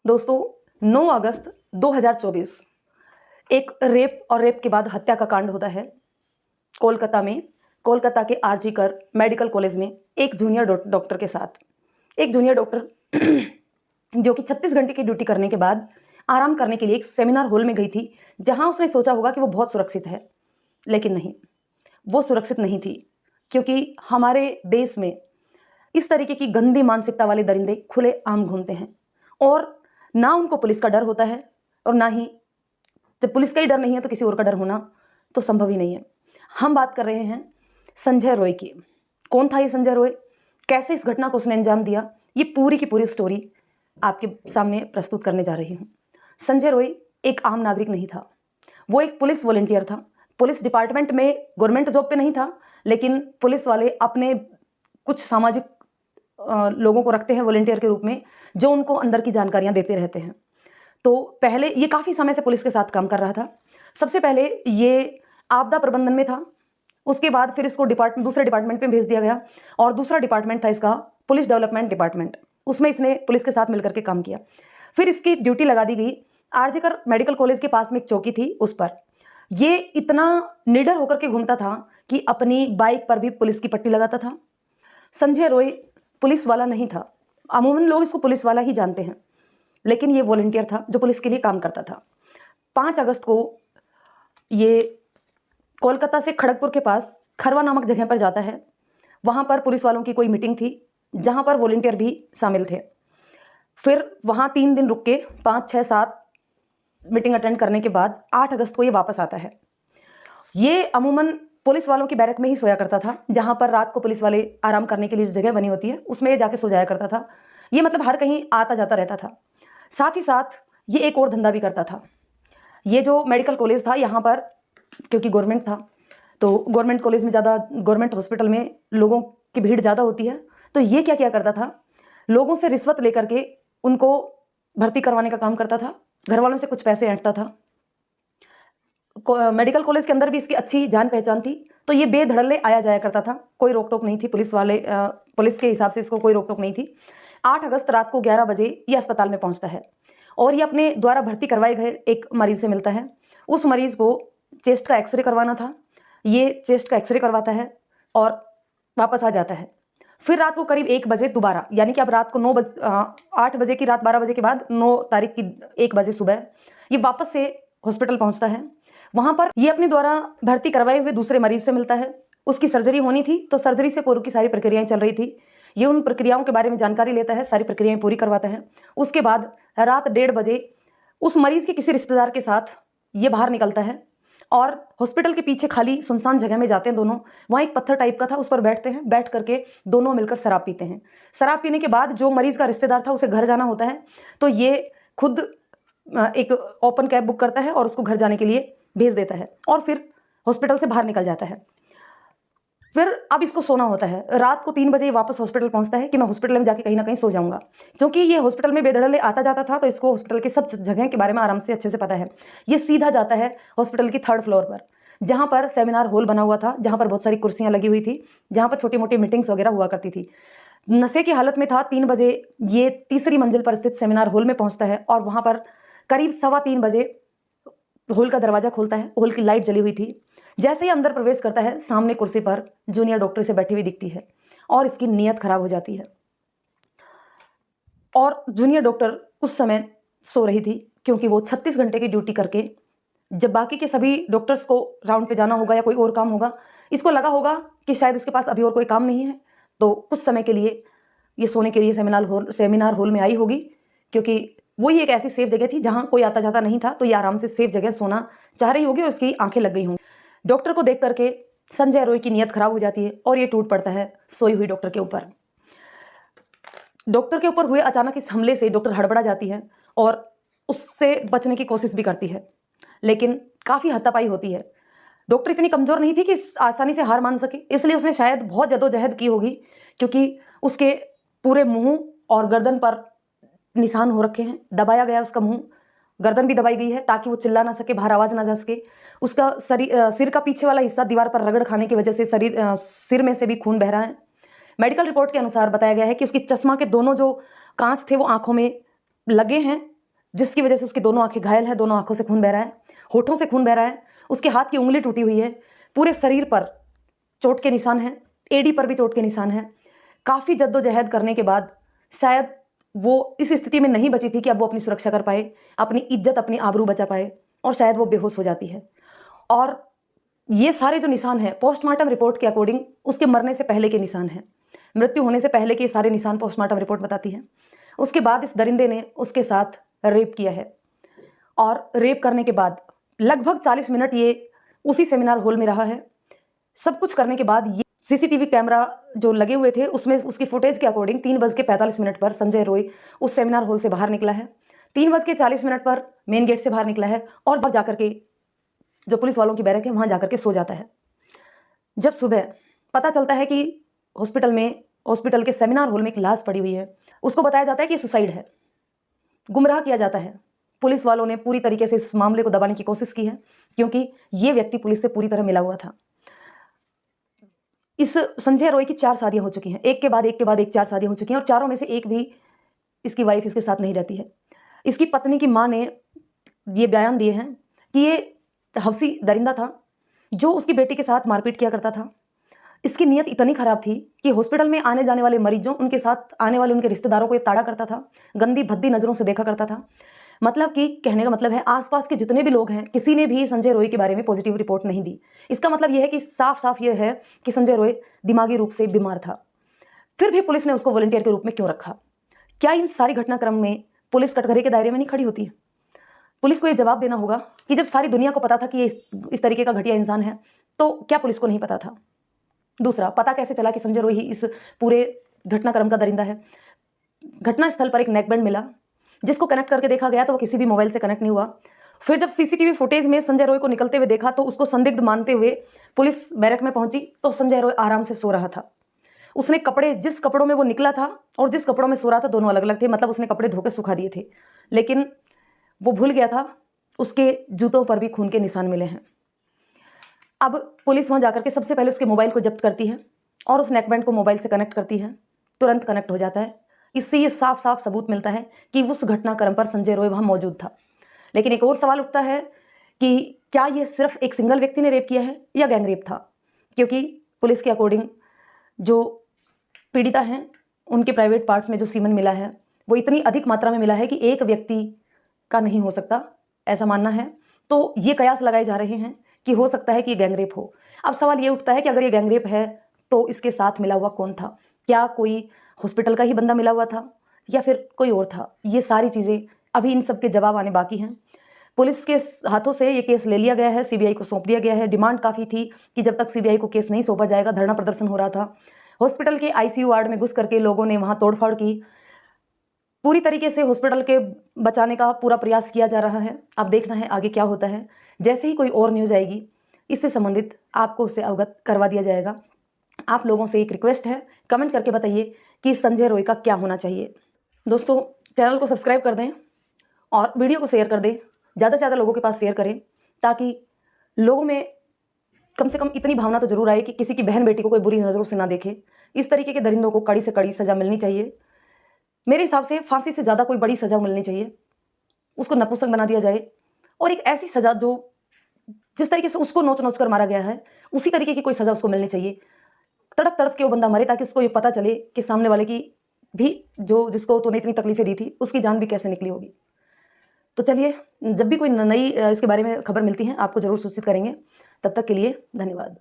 दोस्तों 9 अगस्त 2024 एक रेप और रेप के बाद हत्या का कांड होता है कोलकाता में। कोलकाता के आरजी कर मेडिकल कॉलेज में एक जूनियर डॉक्टर के साथ। एक जूनियर डॉक्टर जो कि 36 घंटे की ड्यूटी करने के बाद आराम करने के लिए एक सेमिनार हॉल में गई थी, जहां उसने सोचा होगा कि वो बहुत सुरक्षित है, लेकिन नहीं, वो सुरक्षित नहीं थी। क्योंकि हमारे देश में इस तरीके की गंदी मानसिकता वाले दरिंदे खुले आम घूमते हैं और ना उनको पुलिस का डर होता है, और ना ही जब पुलिस का ही डर नहीं है तो किसी और का डर होना तो संभव ही नहीं है। हम बात कर रहे हैं संजय रॉय की। कौन था ये संजय रॉय, कैसे इस घटना को उसने अंजाम दिया, ये पूरी की पूरी स्टोरी आपके सामने प्रस्तुत करने जा रही हूँ। संजय रॉय एक आम नागरिक नहीं था, वो एक पुलिस वॉलंटियर था। पुलिस डिपार्टमेंट में गवर्नमेंट जॉब पे नहीं था, लेकिन पुलिस वाले अपने कुछ सामाजिक लोगों को रखते हैं वॉलंटियर के रूप में, जो उनको अंदर की जानकारियां देते रहते हैं। तो पहले ये काफ़ी समय से पुलिस के साथ काम कर रहा था। सबसे पहले ये आपदा प्रबंधन में था, उसके बाद फिर इसको दूसरे डिपार्टमेंट में भेज दिया गया, और दूसरा डिपार्टमेंट था इसका पुलिस डेवलपमेंट डिपार्टमेंट। उसमें इसने पुलिस के साथ मिलकर के काम किया। फिर इसकी ड्यूटी लगा दी गई आरजी कर मेडिकल कॉलेज के पास में एक चौकी थी, उस पर। ये इतना निडर होकर के घूमता था कि अपनी बाइक पर भी पुलिस की पट्टी लगाता था। संजय रॉय पुलिस वाला नहीं था, अमूमन लोग इसको पुलिस वाला ही जानते हैं, लेकिन ये वॉलंटियर था जो पुलिस के लिए काम करता था। 5 अगस्त को ये कोलकाता से खड़गपुर के पास खरवा नामक जगह पर जाता है। वहाँ पर पुलिस वालों की कोई मीटिंग थी, जहाँ पर वॉलंटियर भी शामिल थे। फिर वहाँ 3 दिन रुक के 5, 6, 7 मीटिंग अटेंड करने के बाद 8 अगस्त को ये वापस आता है। ये अमूमन पुलिस वालों की बैरक में ही सोया करता था, जहाँ पर रात को पुलिस वाले आराम करने के लिए जो जगह बनी होती है उसमें ये जाके सो जाया करता था। ये मतलब हर कहीं आता जाता रहता था। साथ ही साथ ये एक और धंधा भी करता था। ये जो मेडिकल कॉलेज था, यहाँ पर क्योंकि गवर्नमेंट था, तो गवर्नमेंट कॉलेज में ज़्यादा, गवर्नमेंट हॉस्पिटल में लोगों की भीड़ ज़्यादा होती है। तो ये क्या क्या करता था, लोगों से रिश्वत लेकर के उनको भर्ती करवाने का काम करता था, घर वालों से कुछ पैसे ऐंठता था। मेडिकल कॉलेज के अंदर भी इसकी अच्छी जान पहचान थी, तो ये बेधड़ल्ले आया जाया करता था, कोई रोक टोक नहीं थी। पुलिस के हिसाब से इसको कोई रोक टोक नहीं थी। 8 अगस्त रात को 11 बजे ये अस्पताल में पहुंचता है और ये अपने द्वारा भर्ती करवाए गए एक मरीज से मिलता है। उस मरीज को चेस्ट का एक्सरे करवाना था। ये चेस्ट का एक्सरे करवाता है और वापस आ जाता है। फिर रात को करीब 1 बजे दोबारा, यानी कि अब रात को 8 बजे की रात 12 बजे के बाद 9 तारीख की 1 बजे सुबह ये वापस से हॉस्पिटल पहुंचता है। वहां पर ये अपने द्वारा भर्ती करवाए हुए दूसरे मरीज से मिलता है। उसकी सर्जरी होनी थी, तो सर्जरी से पूर्व की सारी प्रक्रियाएं चल रही थी। ये उन प्रक्रियाओं के बारे में जानकारी लेता है, सारी प्रक्रियाएं पूरी करवाता है। उसके बाद रात 1:30 बजे उस मरीज के किसी रिश्तेदार के साथ ये बाहर निकलता है और हॉस्पिटल के पीछे खाली सुनसान जगह में जाते हैं दोनों। वहाँ एक पत्थर टाइप का था, उस पर बैठते हैं। बैठ करके दोनों मिलकर शराब पीते हैं। शराब पीने के बाद जो मरीज का रिश्तेदार था उसे घर जाना होता है, तो ये खुद एक ओपन कैब बुक करता है और उसको घर जाने के लिए भेज देता है और फिर हॉस्पिटल से बाहर निकल जाता है। फिर अब इसको सोना होता है। रात को 3 बजे वापस हॉस्पिटल पहुंचता है कि मैं हॉस्पिटल में जाके कहीं ना कहीं सो जाऊंगा। क्योंकि ये हॉस्पिटल में बेधड़ल्ले आता जाता था, तो इसको हॉस्पिटल के सब जगह के बारे में आराम से अच्छे से पता है। ये सीधा जाता है हॉस्पिटल की 3rd फ्लोर पर, जहाँ पर सेमिनार हॉल बना हुआ था, जहाँ पर बहुत सारी कुर्सियाँ लगी हुई थी, जहाँ पर छोटी मोटी मीटिंग्स वगैरह हुआ करती थी। नशे की हालत में था। 3 बजे ये 3री मंजिल पर स्थित सेमिनार हॉल में पहुँचता है और वहाँ पर करीब 3:15 बजे हॉल का दरवाजा खोलता है। हॉल की लाइट जली हुई थी। जैसे ही अंदर प्रवेश करता है, सामने कुर्सी पर जूनियर डॉक्टर से बैठी हुई दिखती है और इसकी नीयत खराब हो जाती है। और जूनियर डॉक्टर उस समय सो रही थी, क्योंकि वो 36 घंटे की ड्यूटी करके, जब बाकी के सभी डॉक्टर्स को राउंड पे जाना होगा या कोई और काम होगा, इसको लगा होगा कि शायद इसके पास अभी और कोई काम नहीं है, तो कुछ समय के लिए ये सोने के लिए सेमिनार हॉल में आई होगी। क्योंकि वही एक ऐसी सेफ जगह थी जहाँ कोई आता जाता नहीं था, तो ये आराम से सेफ जगह सोना चाह रही होगी और उसकी आंखें लग गई होंगी। डॉक्टर को देख करके संजय रॉय की नीयत खराब हो जाती है और ये टूट पड़ता है सोई हुई डॉक्टर के ऊपर। डॉक्टर के ऊपर हुए अचानक इस हमले से डॉक्टर हड़बड़ा जाती है और उससे बचने की कोशिश भी करती है, लेकिन काफ़ी हाथापाई होती है। डॉक्टर इतनी कमज़ोर नहीं थी कि आसानी से हार मान सके, इसलिए उसने शायद बहुत जद्दोजहद की होगी, क्योंकि उसके पूरे मुंह और गर्दन पर निशान हो रखे हैं। दबाया गया उसका मुंह, गर्दन भी दबाई गई है ताकि वो चिल्ला ना सके, बाहर आवाज़ ना जा सके। उसका सिर का पीछे वाला हिस्सा दीवार पर रगड़ खाने की वजह से सिर में से भी खून बह रहा है। मेडिकल रिपोर्ट के अनुसार बताया गया है कि उसकी चश्मा के दोनों जो कांच थे वो आंखों में लगे हैं जिसकी वजह से उसकी दोनों आंखें घायल है, दोनों आंखों से खून बह रहा है, होठों से खून बह रहा है, उसके हाथ की उंगली टूटी हुई है, पूरे शरीर पर चोट के निशान हैं, एड़ी पर भी चोट के निशान हैं। काफ़ी जद्दोजहद करने के बाद शायद वो इस स्थिति में नहीं बची थी कि अब वो अपनी सुरक्षा कर पाए, अपनी इज्जत, अपनी आबरू बचा पाए, और शायद वो बेहोश हो जाती है। और ये सारे जो निशान हैं पोस्टमार्टम रिपोर्ट के अकॉर्डिंग उसके मरने से पहले के निशान हैं, मृत्यु होने से पहले के सारे निशान पोस्टमार्टम रिपोर्ट बताती है। उसके बाद इस दरिंदे ने उसके साथ रेप किया है, और रेप करने के बाद लगभग 40 मिनट ये उसी सेमिनार हॉल में रहा है। सब कुछ करने के बाद ये सीसीटीवी कैमरा जो लगे हुए थे उसमें उसकी फुटेज के अकॉर्डिंग 3:45 पर संजय रॉय उस सेमिनार हॉल से बाहर निकला है, 3:40 पर मेन गेट से बाहर निकला है, और जाकर के जो पुलिस वालों की बैरक है वहां जाकर के सो जाता है। जब सुबह पता चलता है कि हॉस्पिटल के सेमिनार हॉल में एक लाश पड़ी हुई है, उसको बताया जाता है कि सुसाइड है। गुमराह किया जाता है। पुलिस वालों ने पूरी तरीके से इस मामले को दबाने की कोशिश की है, क्योंकि ये व्यक्ति पुलिस से पूरी तरह मिला हुआ था। इस संजय रॉय की 4 शादियां हो चुकी हैं, एक के बाद एक 4 शादियां हो चुकी हैं, और चारों में से एक भी इसकी वाइफ इसके साथ नहीं रहती है। इसकी पत्नी की माँ ने ये बयान दिए हैं कि ये हवसी दरिंदा था जो उसकी बेटी के साथ मारपीट किया करता था। इसकी नीयत इतनी खराब थी कि हॉस्पिटल में आने जाने वाले मरीजों, उनके साथ आने वाले उनके रिश्तेदारों को ये ताड़ा करता था, गंदी भद्दी नज़रों से देखा करता था। मतलब कि कहने का मतलब है आसपास के जितने भी लोग हैं, किसी ने भी संजय रॉय के बारे में पॉजिटिव रिपोर्ट नहीं दी। इसका मतलब यह है कि साफ साफ यह है कि संजय रॉय दिमागी रूप से बीमार था। फिर भी पुलिस ने उसको वॉलंटियर के रूप में क्यों रखा? क्या इन सारी घटनाक्रम में पुलिस कटघरे के दायरे में नहीं खड़ी होती है? पुलिस को यह जवाब देना होगा कि जब सारी दुनिया को पता था कि ये इस तरीके का घटिया इंसान है, तो क्या पुलिस को नहीं पता था? दूसरा, पता कैसे चला कि संजय रॉय ही इस पूरे घटनाक्रम का दरिंदा है? घटना स्थल पर एक नेकबैंड मिला, जिसको कनेक्ट करके देखा गया तो वो किसी भी मोबाइल से कनेक्ट नहीं हुआ। फिर जब सीसीटीवी फुटेज में संजय रॉय को निकलते हुए देखा तो उसको संदिग्ध मानते हुए पुलिस बैरक में पहुंची तो संजय रॉय आराम से सो रहा था। उसने कपड़े, जिस कपड़ों में वो निकला था और जिस कपड़ों में सो रहा था, दोनों अलग अलग थे। मतलब उसने कपड़े धोकर सुखा दिए थे, लेकिन वो भूल गया था उसके जूतों पर भी खून के निशान मिले हैं। अब पुलिस वहां जाकर के सबसे पहले उसके मोबाइल को जब्त करती है और उस नेकबैंड को मोबाइल से कनेक्ट करती है। तुरंत कनेक्ट हो जाता है। इससे ये साफ साफ सबूत मिलता है कि उस घटनाक्रम पर संजय रॉय वहां मौजूद था। लेकिन एक और सवाल उठता है कि क्या ये सिर्फ एक सिंगल व्यक्ति ने रेप किया है या गैंग रेप था? क्योंकि पुलिस के अकॉर्डिंग जो पीड़िता हैं उनके प्राइवेट पार्ट्स में जो सीमन मिला है वो इतनी अधिक मात्रा में मिला है कि एक व्यक्ति का नहीं हो सकता, ऐसा मानना है। तो ये कयास लगाए जा रहे हैं कि हो सकता है कि ये गैंगरेप हो। अब सवाल ये उठता है कि अगर ये गैंगरेप है तो इसके साथ मिला हुआ कौन था? क्या कोई हॉस्पिटल का ही बंदा मिला हुआ था या फिर कोई और था? ये सारी चीज़ें अभी इन सब के जवाब आने बाकी हैं। पुलिस के हाथों से ये केस ले लिया गया है, सीबीआई को सौंप दिया गया है। डिमांड काफ़ी थी कि जब तक सीबीआई को केस नहीं सौंपा जाएगा, धरना प्रदर्शन हो रहा था। हॉस्पिटल के आईसीयू वार्ड में घुस करके लोगों ने वहाँ तोड़फोड़ की। पूरी तरीके से हॉस्पिटल के बचाने का पूरा प्रयास किया जा रहा है। अब देखना है आगे क्या होता है। जैसे ही कोई और न्यूज़ आएगी इससे संबंधित आपको उससे अवगत करवा दिया जाएगा। आप लोगों से एक रिक्वेस्ट है, कमेंट करके बताइए कि संजय रॉय का क्या होना चाहिए। दोस्तों, चैनल को सब्सक्राइब कर दें और वीडियो को शेयर कर दें, ज़्यादा से ज़्यादा लोगों के पास शेयर करें, ताकि लोगों में कम से कम इतनी भावना तो जरूर आए कि किसी की बहन बेटी को कोई बुरी नज़रों से ना देखे। इस तरीके के दरिंदों को कड़ी से कड़ी सज़ा मिलनी चाहिए। मेरे हिसाब से फांसी से ज़्यादा कोई बड़ी सज़ा मिलनी चाहिए। उसको नपुंसक बना दिया जाए और एक ऐसी सज़ा जो जिस तरीके से उसको नोच नोच कर मारा गया है उसी तरीके की कोई सज़ा उसको मिलनी चाहिए। तड़प तड़प के वो बंदा मरे ताकि उसको ये पता चले कि सामने वाले की भी, जो जिसको तूने इतनी तकलीफें दी थी, उसकी जान भी कैसे निकली होगी। तो चलिए, जब भी कोई नई इसके बारे में खबर मिलती है आपको ज़रूर सूचित करेंगे। तब तक के लिए धन्यवाद।